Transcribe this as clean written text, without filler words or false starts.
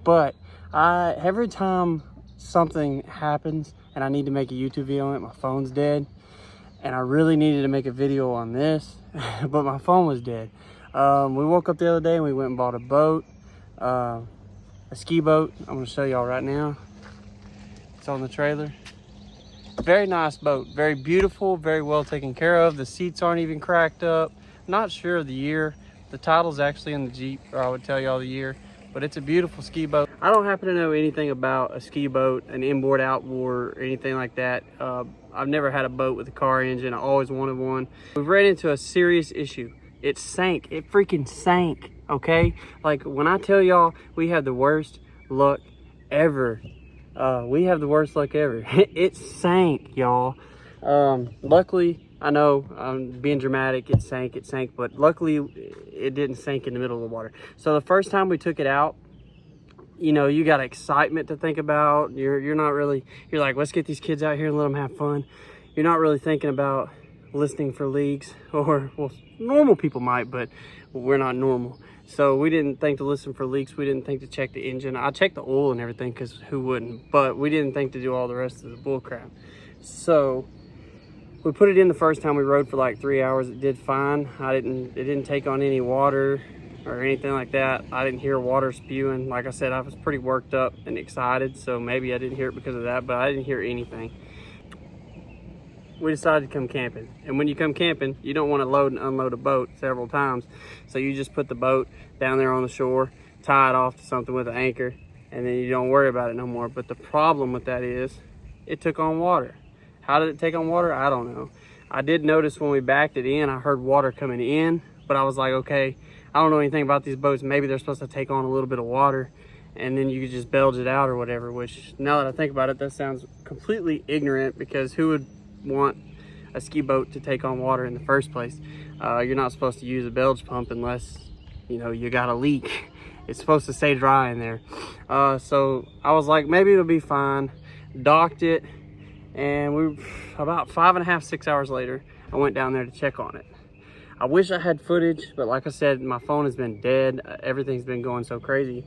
But every time something happens and I need to make a YouTube video on it, my phone's dead. And I really needed to make a video on this, but my phone was dead. We woke up the other day and we went and bought a boat, a ski boat. I'm gonna show y'all right now. It's on the trailer. Very nice boat, very beautiful, very well taken care of. The seats aren't even cracked up. Not sure of the year. The title's actually in the Jeep, or I would tell y'all the year, but it's a beautiful ski boat. I don't happen to know anything about a ski boat, an inboard, outboard, or anything like that. I've never had a boat with a car engine. I always wanted one. We've ran into a serious issue. It sank. It freaking sank, okay? Like, when I tell y'all we had the worst luck ever, we have the worst luck ever. It sank, y'all. Luckily, I know I'm being dramatic, it sank, but luckily it didn't sink in the middle of the water. So the first time we took it out, you know, you got excitement to think about. You're not really, you're like, let's get these kids out here and let them have fun. You're not really thinking about listening for leaks, or, well, normal people might, but we're not normal. So we didn't think to listen for leaks. We didn't think to check the engine. I checked the oil and everything, because who wouldn't? But we didn't think to do all the rest of the bull crap. So we put it in the first time we rode for like 3 hours. It did fine. It didn't take on any water or anything like that. I didn't hear water spewing. Like I said, I was pretty worked up and excited, so maybe I didn't hear it because of that, but I didn't hear anything. We decided to come camping. And when you come camping, you don't want to load and unload a boat several times. So you just put the boat down there on the shore, tie it off to something with an anchor, and then you don't worry about it no more. But the problem with that is it took on water. How did it take on water? I don't know. I did notice when we backed it in, I heard water coming in, but I was like, okay, I don't know anything about these boats. Maybe they're supposed to take on a little bit of water and then you could just belch it out or whatever, which now that I think about it, that sounds completely ignorant, because who would want a ski boat to take on water in the first place? You're not supposed to use a bilge pump unless, you know, you got a leak. It's supposed to stay dry in there. So I was like, maybe it'll be fine. Docked it, and we, about 5.5, 6 hours later, I went down there to check on it. I wish I had footage, but like I said, my phone has been dead. Everything's been going so crazy.